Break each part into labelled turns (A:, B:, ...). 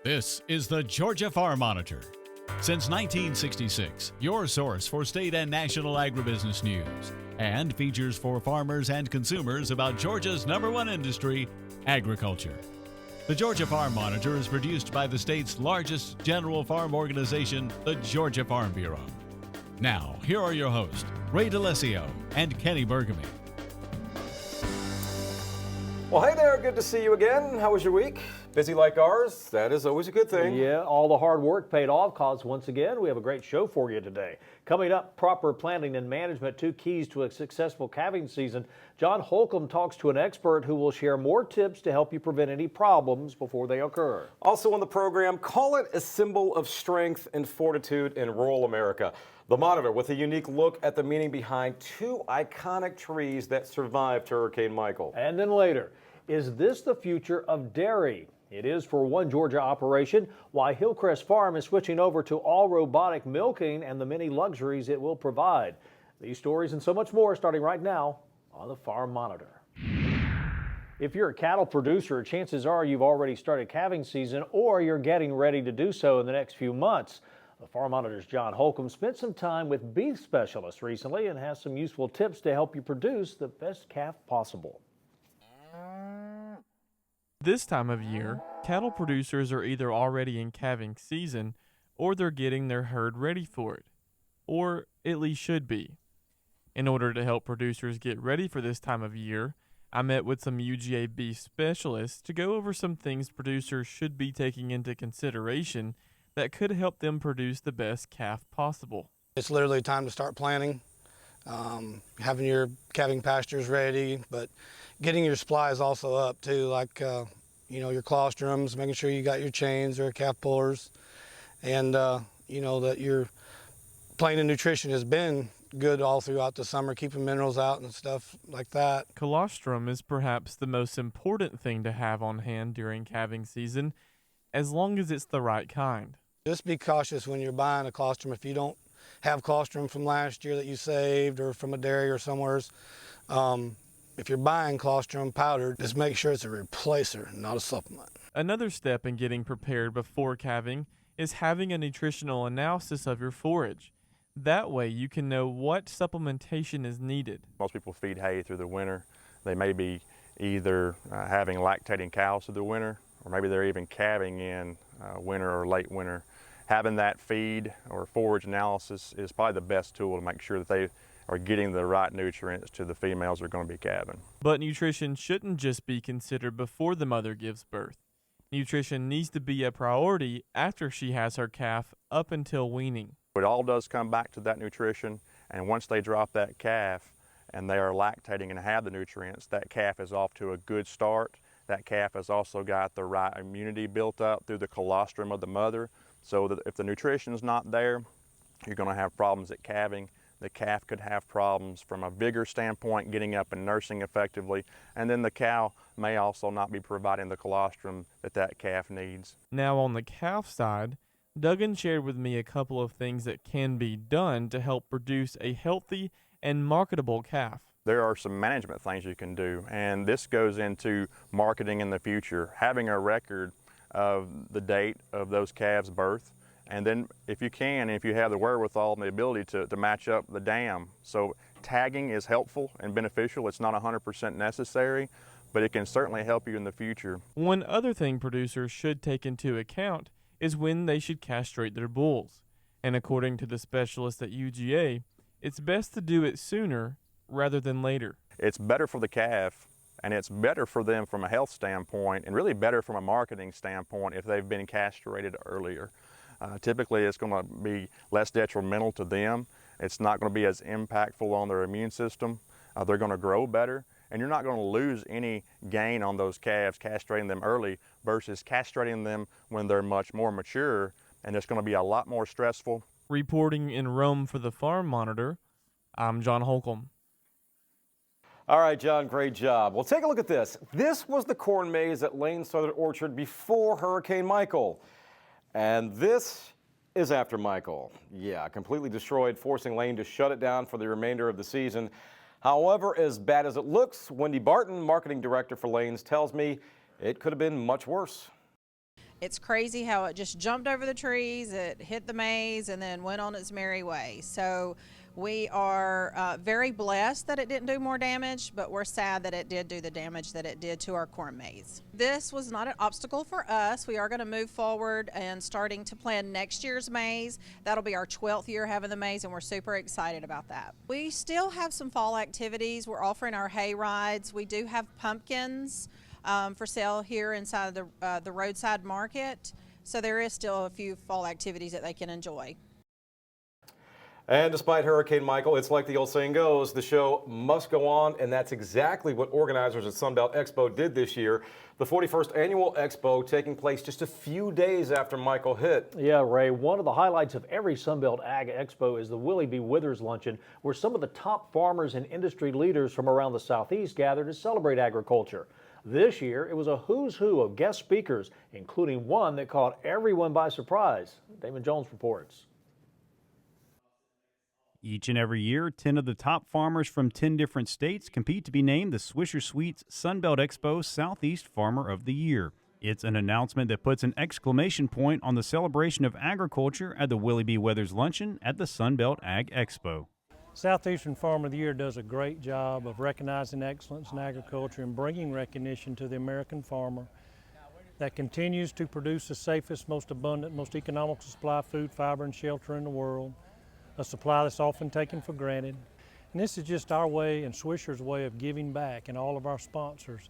A: This is the Georgia Farm Monitor. Since 1966, your source for state and national agribusiness news, and features for farmers and consumers about Georgia's #1 industry, agriculture. The Georgia Farm Monitor is produced by the state's largest general farm organization, the Georgia Farm Bureau. Now, here are your hosts, Ray DeLessio and Kenny Bergamy.
B: Well, hey there, good to see you again. How was your week? Busy like ours? That is always a good thing.
C: Yeah, all the hard work paid off because once again, we have a great show for you today. Coming up, proper planning and management, 2 keys to a successful calving season. John Holcomb talks to an expert who will share more tips to help you prevent any problems before they occur.
B: Also on the program, call it a symbol of strength and fortitude in rural America. The Monitor with a unique look at the meaning behind 2 iconic trees that survived Hurricane Michael.
C: And then later, is this the future of dairy? It is for one Georgia operation, why Hillcrest Farm is switching over to all robotic milking and the many luxuries it will provide. These stories and so much more starting right now on the Farm Monitor. If you're a cattle producer, chances are you've already started calving season or you're getting ready to do so in the next few months. The Farm Monitor's John Holcomb spent some time with beef specialists recently and has some useful tips to help you produce the best calf possible.
D: This time of year, cattle producers are either already in calving season or they're getting their herd ready for it, or at least should be. In order to help producers get ready for this time of year, I met with some UGA beef specialists to go over some things producers should be taking into consideration that could help them produce the best calf possible.
E: It's literally time to start planning, having your calving pastures ready, but getting your supplies also up too, like your colostrums, making sure you got your chains or calf pullers, and that your planning and nutrition has been good all throughout the summer, keeping minerals out and stuff like that.
D: Colostrum is perhaps the most important thing to have on hand during calving season, as long as it's the right kind.
E: Just be cautious when you're buying a colostrum. If you don't have colostrum from last year that you saved or from a dairy or somewheres, if you're buying colostrum powder, just make sure it's a replacer, not a supplement.
D: Another step in getting prepared before calving is having a nutritional analysis of your forage. That way you can know what supplementation is needed.
F: Most people feed hay through the winter. They may be either having lactating cows through the winter, or maybe they're even calving in winter or late winter. Having that feed or forage analysis is probably the best tool to make sure that they are getting the right nutrients to the females that are going to be calving.
D: But nutrition shouldn't just be considered before the mother gives birth. Nutrition needs to be a priority after she has her calf up until weaning.
F: It all does come back to that nutrition, and once they drop that calf and they are lactating and have the nutrients, that calf is off to a good start. That calf has also got the right immunity built up through the colostrum of the mother, so that if the nutrition is not there, you're going to have problems at calving. The calf could have problems from a vigor standpoint, getting up and nursing effectively, and then the cow may also not be providing the colostrum that calf needs.
D: Now on the calf side, Duggan shared with me a couple of things that can be done to help produce a healthy and marketable calf.
F: There are some management things you can do, and this goes into marketing in the future, having a record of the date of those calves' birth. And then if you can, if you have the wherewithal and the ability to match up the dam. So tagging is helpful and beneficial. It's not 100% necessary, but it can certainly help you in the future.
D: One other thing producers should take into account is when they should castrate their bulls. And according to the specialist at UGA, it's best to do it sooner rather than later.
F: It's better for the calf, and it's better for them from a health standpoint, and really better from a marketing standpoint if they've been castrated earlier. Typically, it's going to be less detrimental to them. It's not going to be as impactful on their immune system. They're going to grow better, and you're not going to lose any gain on those calves castrating them early versus castrating them when they're much more mature, and it's going to be a lot more stressful.
D: Reporting in Rome for the Farm Monitor, I'm John Holcomb.
B: All right, John, great job. Well, take a look at this. This was the corn maze at Lane Southern Orchard before Hurricane Michael. And this is after Michael. Yeah, completely destroyed, forcing Lane to shut it down for the remainder of the season. However, as bad as it looks, Wendy Barton, marketing director for Lane's, tells me it could have been much worse.
G: It's crazy how it just jumped over the trees, it hit the maize, and then went on its merry way. So we are very blessed that it didn't do more damage, but we're sad that it did do the damage that it did to our corn maze. This was not an obstacle for us. We are going to move forward and starting to plan next year's maze. That'll be our 12th year having the maze, and we're super excited about that. We still have some fall activities. We're offering our hay rides. We do have pumpkins for sale here inside the roadside market. So there is still a few fall activities that they can enjoy.
B: And despite Hurricane Michael, it's like the old saying goes, the show must go on, and that's exactly what organizers at Sunbelt Expo did this year. The 41st annual Expo taking place just a few days after Michael hit.
C: Yeah, Ray, one of the highlights of every Sunbelt Ag Expo is the Willie B. Withers Luncheon, where some of the top farmers and industry leaders from around the Southeast gather to celebrate agriculture. This year, it was a who's who of guest speakers, including one that caught everyone by surprise. Damon Jones reports.
H: Each and every year, 10 of the top farmers from 10 different states compete to be named the Swisher Sweets Sunbelt Expo Southeast Farmer of the Year. It's an announcement that puts an exclamation point on the celebration of agriculture at the Willie B. Withers Luncheon at the Sunbelt Ag Expo.
I: Southeastern Farmer of the Year does a great job of recognizing excellence in agriculture and bringing recognition to the American farmer that continues to produce the safest, most abundant, most economical supply of food, fiber, and shelter in the world, a supply that's often taken for granted. And this is just our way and Swisher's way of giving back, and all of our sponsors,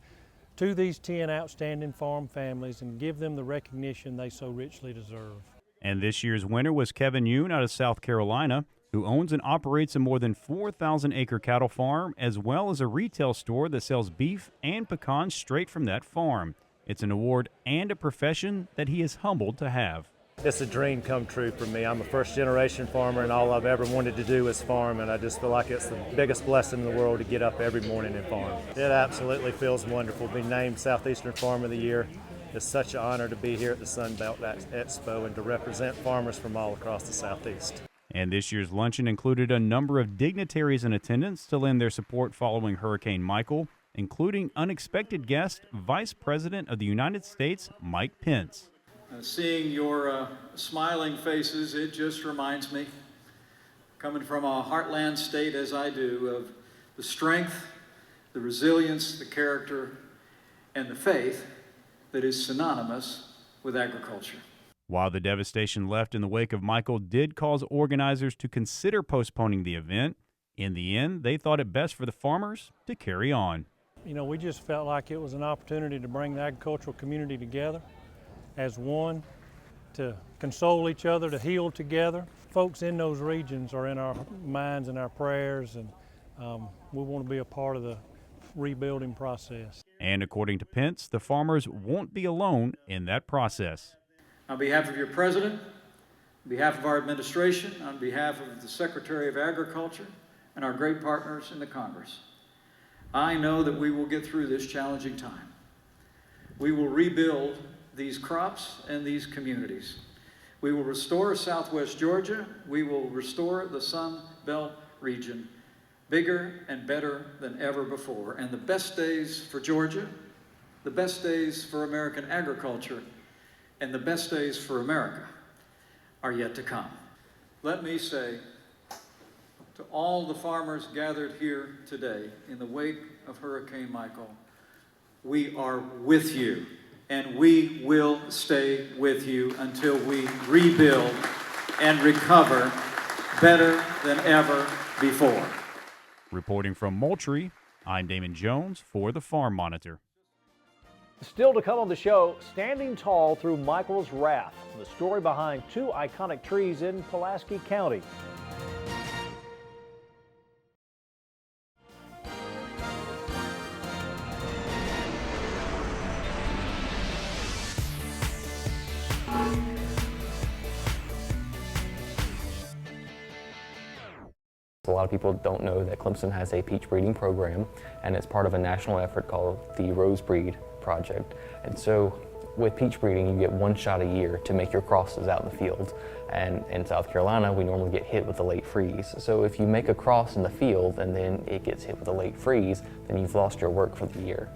I: to these 10 outstanding farm families and give them the recognition they so richly deserve.
H: And this year's winner was Kevin Yoon out of South Carolina, who owns and operates a more than 4,000-acre cattle farm, as well as a retail store that sells beef and pecans straight from that farm. It's an award and a profession that he is humbled to have.
I: It's a dream come true for me. I'm a first-generation farmer, and all I've ever wanted to do is farm, and I just feel like it's the biggest blessing in the world to get up every morning and farm. It absolutely feels wonderful. Being named Southeastern Farmer of the Year. It's such an honor to be here at the Sunbelt Expo and to represent farmers from all across the Southeast.
H: And this year's luncheon included a number of dignitaries in attendance to lend their support following Hurricane Michael, including unexpected guest, Vice President of the United States, Mike Pence.
J: Seeing your smiling faces, it just reminds me, coming from a heartland state as I do, of the strength, the resilience, the character, and the faith that is synonymous with agriculture.
H: While the devastation left in the wake of Michael did cause organizers to consider postponing the event, in the end, they thought it best for the farmers to carry on.
I: You know, we just felt like it was an opportunity to bring the agricultural community together as one, to console each other, to heal together. Folks in those regions are in our minds and our prayers, and we want to be a part of the rebuilding process.
H: And according to Pence, the farmers won't be alone in that process.
J: On behalf of your president, on behalf of our administration, on behalf of the Secretary of Agriculture, and our great partners in the Congress, I know that we will get through this challenging time. We will rebuild these crops and these communities. We will restore Southwest Georgia. We will restore the Sun Belt region bigger and better than ever before. And the best days for Georgia, the best days for American agriculture, and the best days for America are yet to come. Let me say to all the farmers gathered here today in the wake of Hurricane Michael, we are with you. And we will stay with you until we rebuild and recover better than ever before.
H: Reporting from Moultrie, I'm Damon Jones for the Farm Monitor.
C: Still to come on the show, standing tall through Michael's wrath, the story behind two iconic trees in Pulaski County.
K: A lot of people don't know that Clemson has a peach breeding program, and it's part of a national effort called the Rose Breed Project. And so with peach breeding, you get one shot a year to make your crosses out in the field. And in South Carolina, we normally get hit with a late freeze. So if you make a cross in the field and then it gets hit with a late freeze, then you've lost your work for the year.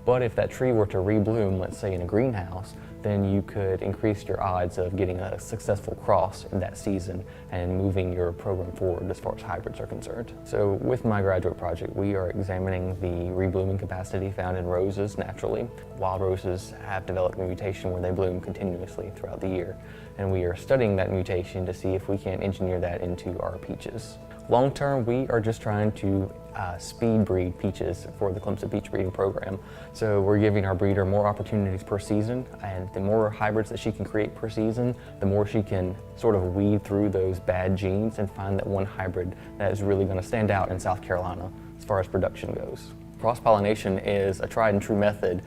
K: But if that tree were to rebloom, let's say in a greenhouse, then you could increase your odds of getting a successful cross in that season and moving your program forward as far as hybrids are concerned. So with my graduate project, we are examining the reblooming capacity found in roses naturally. Wild roses have developed a mutation where they bloom continuously throughout the year, and we are studying that mutation to see if we can engineer that into our peaches. Long term, we are just trying to speed breed peaches for the Clemson peach breeding program. So we're giving our breeder more opportunities per season, and the more hybrids that she can create per season, the more she can sort of weed through those bad genes and find that one hybrid that is really going to stand out in South Carolina as far as production goes. Cross-pollination is a tried and true method,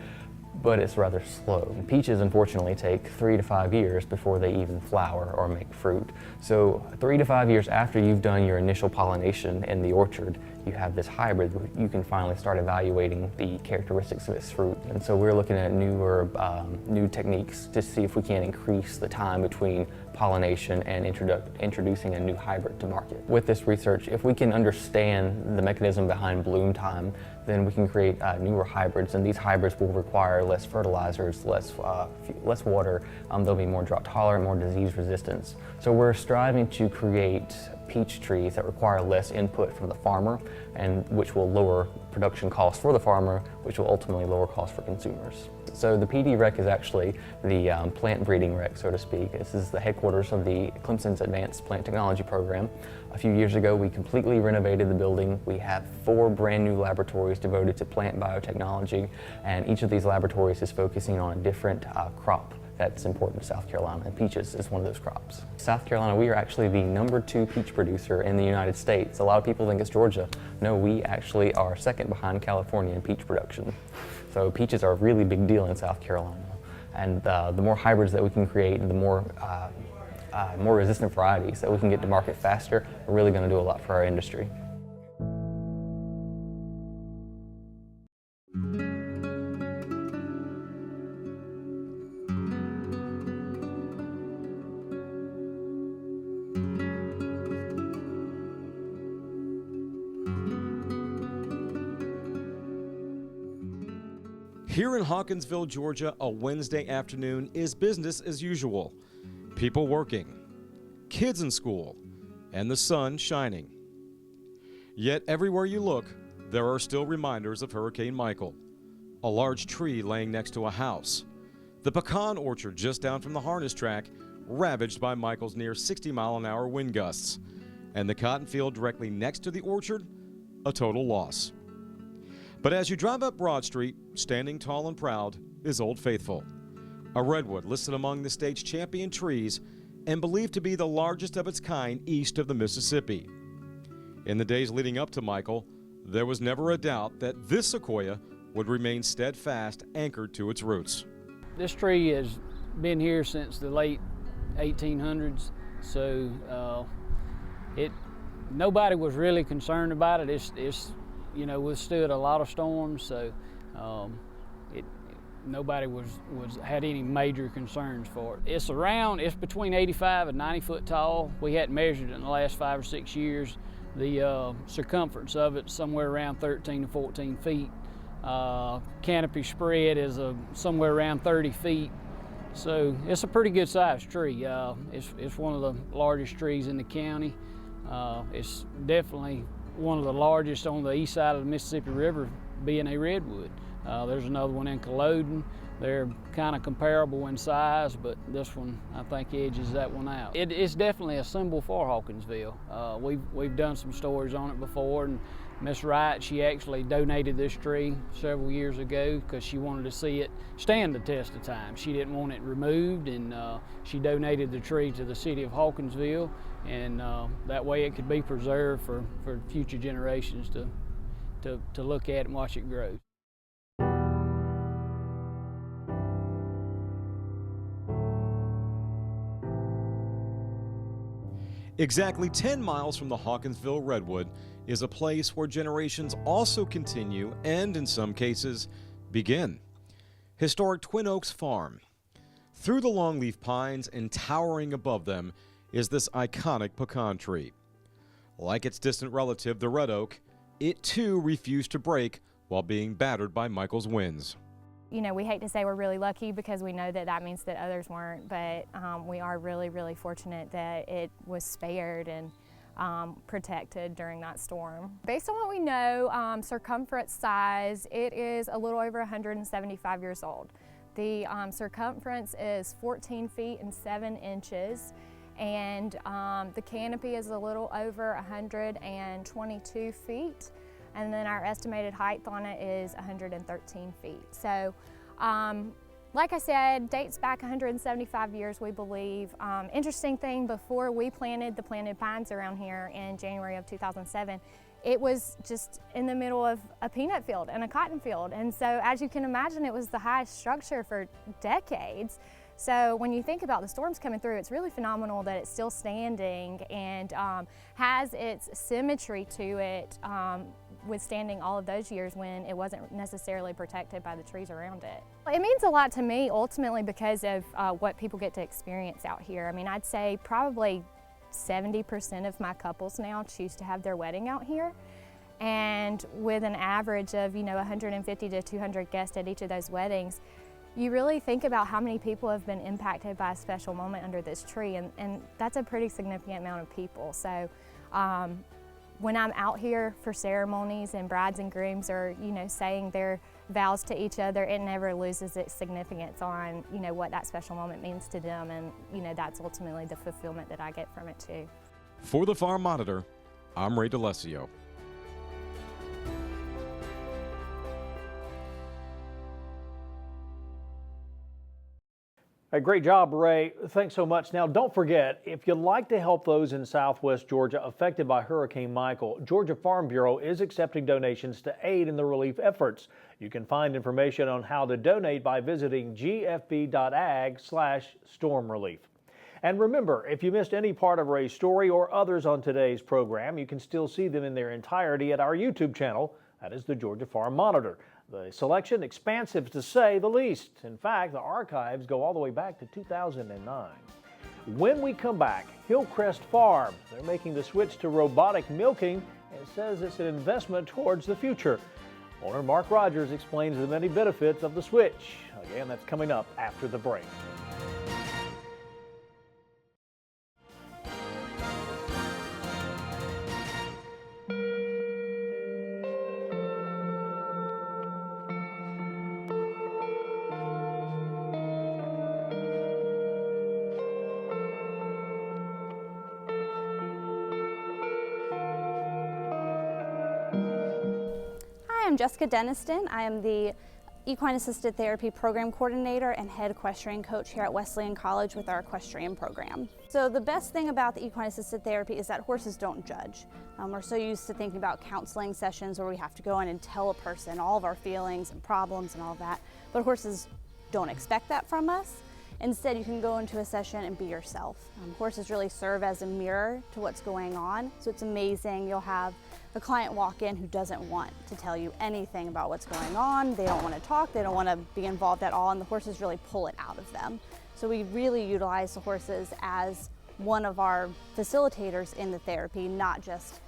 K: but it's rather slow. Peaches unfortunately take 3 to 5 years before they even flower or make fruit. So 3 to 5 years after you've done your initial pollination in the orchard, you have this hybrid, you can finally start evaluating the characteristics of its fruit. And so we're looking at new techniques to see if we can increase the time between pollination and introducing a new hybrid to market. With this research, if we can understand the mechanism behind bloom time, then we can create newer hybrids, and these hybrids will require less fertilizers, less water. They'll be more drought tolerant, more disease resistance. So we're striving to create peach trees that require less input from the farmer, and which will lower production costs for the farmer, which will ultimately lower costs for consumers. So the PD Rec is actually the plant breeding rec, so to speak. This is the headquarters of the Clemson's Advanced Plant Technology Program. A few years ago, we completely renovated the building. We have 4 brand new laboratories devoted to plant biotechnology, and each of these laboratories is focusing on a different crop that's important to South Carolina, and peaches is one of those crops. South Carolina, we are actually the #2 peach producer in the United States. A lot of people think it's Georgia. No, we actually are second behind California in peach production. So peaches are a really big deal in South Carolina. And the more hybrids that we can create and the more resistant varieties that we can get to market faster, are really going to do a lot for our industry.
B: Here in Hawkinsville, Georgia, a Wednesday afternoon is business as usual. People working, kids in school, and the sun shining. Yet everywhere you look, there are still reminders of Hurricane Michael. A large tree laying next to a house. The pecan orchard just down from the harness track, ravaged by Michael's near 60-mile-an-hour wind gusts. And the cotton field directly next to the orchard, a total loss. But as you drive up Broad Street, standing tall and proud is Old Faithful, a redwood listed among the state's champion trees and believed to be the largest of its kind east of the Mississippi. In the days leading up to Michael, there was never a doubt that this sequoia would remain steadfast, anchored to its roots.
L: This tree has been here since the late 1800s, so nobody was really concerned about it. It's withstood a lot of storms, so nobody had any major concerns for it. It's between 85 and 90 foot tall. We hadn't measured it in the last 5 or 6 years. The circumference of it's somewhere around 13 to 14 feet. Canopy spread is somewhere around 30 feet. So it's a pretty good sized tree. It's one of the largest trees in the county. It's definitely one of the largest on the east side of the Mississippi River, being a redwood. There's another one in Culloden. They're kind of comparable in size, but this one I think edges that one out. It's definitely a symbol for Hawkinsville. We've done some stories on it before, and Miss Wright, she actually donated this tree several years ago because she wanted to see it stand the test of time. She didn't want it removed, and she donated the tree to the city of Hawkinsville, and that way it could be preserved for future generations to look at and watch it grow.
B: Exactly 10 miles from the Hawkinsville Redwood is a place where generations also continue and, in some cases, begin. Historic Twin Oaks Farm. Through the longleaf pines and towering above them is this iconic pecan tree. Like its distant relative, the red oak, it too refused to break while being battered by Michael's winds.
M: You know, we hate to say we're really lucky because we know that that means that others weren't, but we are really, really fortunate that it was spared and protected during that storm. Based on what we know, circumference size, it is a little over 175 years old. The circumference is 14 feet and 7 inches, and the canopy is a little over 122 feet. And then our estimated height on it is 113 feet. So, like I said, dates back 175 years, we believe. Interesting thing, before we planted the planted pines around here in January of 2007, it was just in the middle of a peanut field and a cotton field. And so, as you can imagine, it was the highest structure for decades. So when you think about the storms coming through, it's really phenomenal that it's still standing and has its symmetry to it, withstanding all of those years when it wasn't necessarily protected by the trees around it. It means a lot to me ultimately because of what people get to experience out here. I mean, I'd say probably 70% of my couples now choose to have their wedding out here. And with an average of, 150 to 200 guests at each of those weddings, you really think about how many people have been impacted by a special moment under this tree, and that's a pretty significant amount of people. So when I'm out here for ceremonies and brides and grooms are, saying their vows to each other, it never loses its significance on, what that special moment means to them, and, that's ultimately the fulfillment that I get from it too.
N: For the Farm Monitor, I'm Ray DeLessio.
C: Hey, great job, Ray. Thanks so much. Now, don't forget, if you'd like to help those in Southwest Georgia affected by Hurricane Michael, Georgia Farm Bureau is accepting donations to aid in the relief efforts. You can find information on how to donate by visiting gfb.ag/storm relief. And remember, if you missed any part of Ray's story or others on today's program, you can still see them in their entirety at our YouTube channel. That is the Georgia Farm Monitor. The selection expansive to say the least. In fact, the archives go all the way back to 2009. When we come back, Hillcrest Farm, they're making the switch to robotic milking and says it's an investment towards the future. Owner Mark Rogers explains the many benefits of the switch. Again, that's coming up after the break.
O: I'm Jessica Deniston. I am the Equine Assisted Therapy Program Coordinator and Head Equestrian Coach here at Wesleyan College with our equestrian program. So the best thing about the Equine Assisted Therapy is that horses don't judge. We're so used to thinking about counseling sessions where we have to go in and tell a person all of our feelings and problems and all of that, but horses don't expect that from us. Instead, you can go into a session and be yourself. Horses really serve as a mirror to what's going on, so it's amazing. You'll have a client walk in who doesn't want to tell you anything about what's going on. They don't want to talk, they don't want to be involved at all, and the horses really pull it out of them. So we really utilize the horses as one of our facilitators in the therapy, not just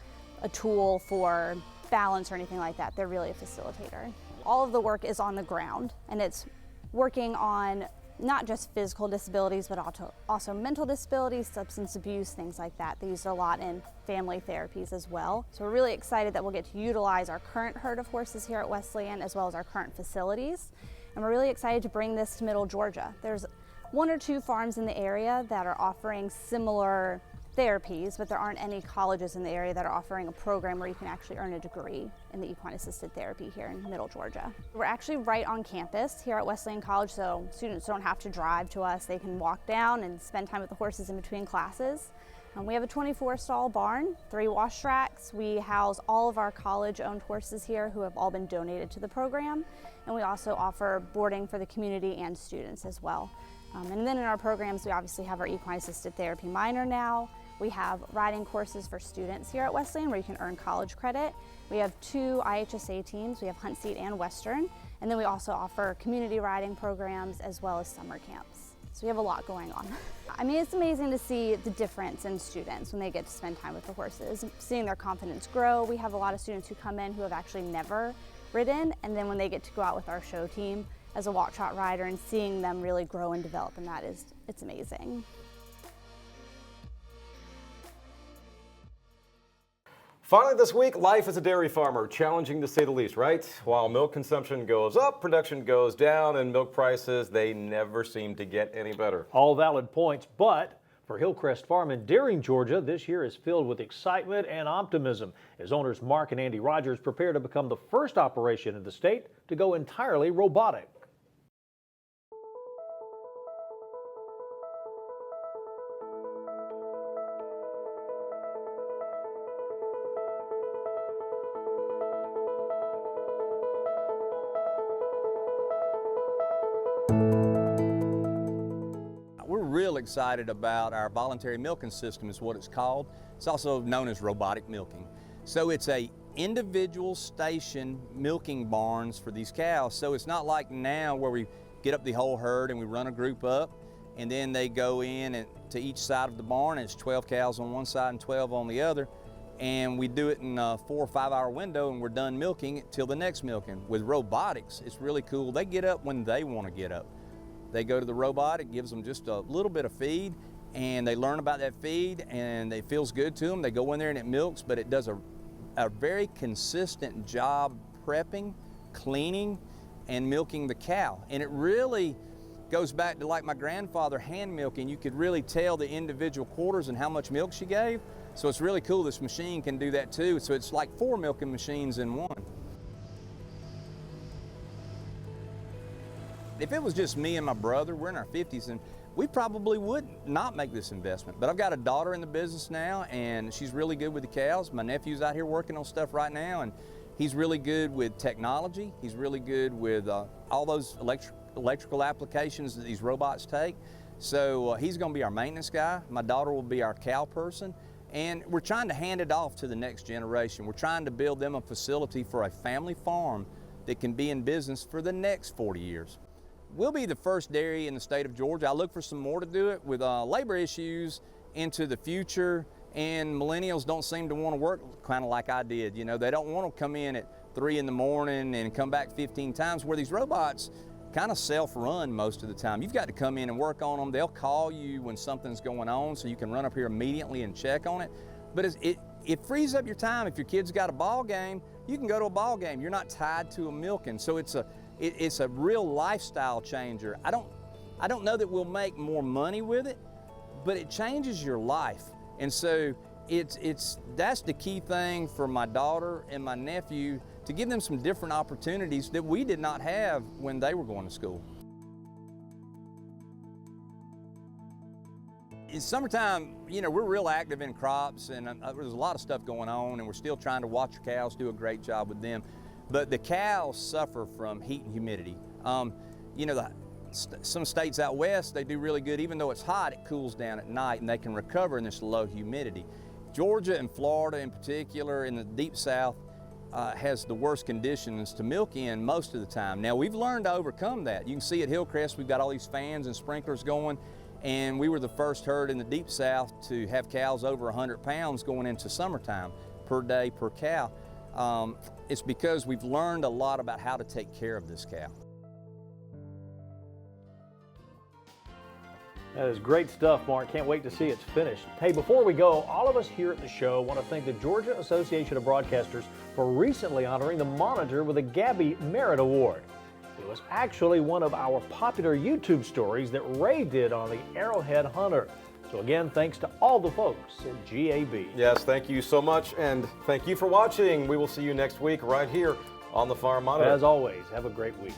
O: a tool for balance or anything like that. They're really a facilitator. All of the work is on the ground, and it's working on not just physical disabilities, but also mental disabilities, substance abuse, things like that. They use it a lot in family therapies as well. So we're really excited that we'll get to utilize our current herd of horses here at Wesleyan as well as our current facilities. And we're really excited to bring this to Middle Georgia. There's 1 or 2 farms in the area that are offering similar therapies, but there aren't any colleges in the area that are offering a program where you can actually earn a degree in the equine assisted therapy here in Middle Georgia. We're actually right on campus here at Wesleyan College, so students don't have to drive to us. They can walk down and spend time with the horses in between classes. We have a 24-stall barn, 3 wash tracks. We house all of our college-owned horses here who have all been donated to the program, and we also offer boarding for the community and students as well. And then in our programs, we obviously have our equine assisted therapy minor now. We have riding courses for students here at Wesleyan where you can earn college credit. We have 2 IHSA teams. We have Hunt Seat and Western. And then we also offer community riding programs as well as summer camps. So we have a lot going on. I mean, it's amazing to see the difference in students when they get to spend time with the horses, seeing their confidence grow. We have a lot of students who come in who have actually never ridden, and then when they get to go out with our show team, as a walk trot rider and seeing them really grow and develop, and it's amazing.
B: Finally this week, life as a dairy farmer, challenging to say the least, right? While milk consumption goes up, production goes down, and milk prices, they never seem to get any better.
C: All valid points, but for Hillcrest Farm in Deering, Georgia, this year is filled with excitement and optimism as owners Mark and Andy Rogers prepare to become the first operation in the state to go entirely robotic.
P: We're real excited about our voluntary milking system is what it's called. It's also known as robotic milking. So it's a individual station milking barns for these cows. So it's not like now where we get up the whole herd and we run a group up and then they go in and to each side of the barn and it's 12 cows on one side and 12 on the other. And we do it in a 4 or 5 hour window and we're done milking till the next milking. With robotics, it's really cool. They get up when they want to get up. They go to the robot, it gives them just a little bit of feed and they learn about that feed and it feels good to them. They go in there and it milks, but it does a very consistent job prepping, cleaning, and milking the cow. And it really goes back to like my grandfather hand milking. You could really tell the individual quarters and how much milk she gave. So it's really cool this machine can do that too. So it's like 4 milking machines in one. If it was just me and my brother, we're in our 50s, and we probably would not make this investment. But I've got a daughter in the business now, and she's really good with the cows. My nephew's out here working on stuff right now, and he's really good with technology. He's really good with all those electrical applications that these robots take. So he's going to be our maintenance guy. My daughter will be our cow person. And we're trying to hand it off to the next generation. We're trying to build them a facility for a family farm that can be in business for the next 40 years. We'll be the first dairy in the state of Georgia. I look for some more to do it with labor issues into the future, and millennials don't seem to want to work kind of like I did. You know, they don't want to come in at 3 in the morning and come back 15 times, where these robots kind of self-run most of the time. You've got to come in and work on them. They'll call you when something's going on so you can run up here immediately and check on it. But it frees up your time. If your kid's got a ball game, you can go to a ball game. You're not tied to a milking. So it's a real lifestyle changer. I don't know that we'll make more money with it, but it changes your life. And so that's the key thing for my daughter and my nephew, to give them some different opportunities that we did not have when they were going to school. In summertime, you know, we're real active in crops, and there's a lot of stuff going on, and we're still trying to watch your cows, do a great job with them. But the cows suffer from heat and humidity. You know, some states out west, they do really good. Even though it's hot, it cools down at night, and they can recover in this low humidity. Georgia and Florida in particular, in the deep south, has the worst conditions to milk in most of the time. Now, we've learned to overcome that. You can see at Hillcrest, we've got all these fans and sprinklers going, and we were the first herd in the deep south to have cows over 100 pounds going into summertime per day per cow. It's because we've learned a lot about how to take care of this cow.
C: That is great stuff, Mark. Can't wait to see it's finished. Hey, before we go, all of us here at the show want to thank the Georgia Association of Broadcasters for recently honoring the Monitor with a Gabby Merit Award. It was actually one of our popular YouTube stories that Ray did on the Arrowhead Hunter. So again, thanks to all the folks at GAB.
B: Yes, thank you so much, and thank you for watching. We will see you next week right here on the Farm Monitor.
C: As always, have a great week.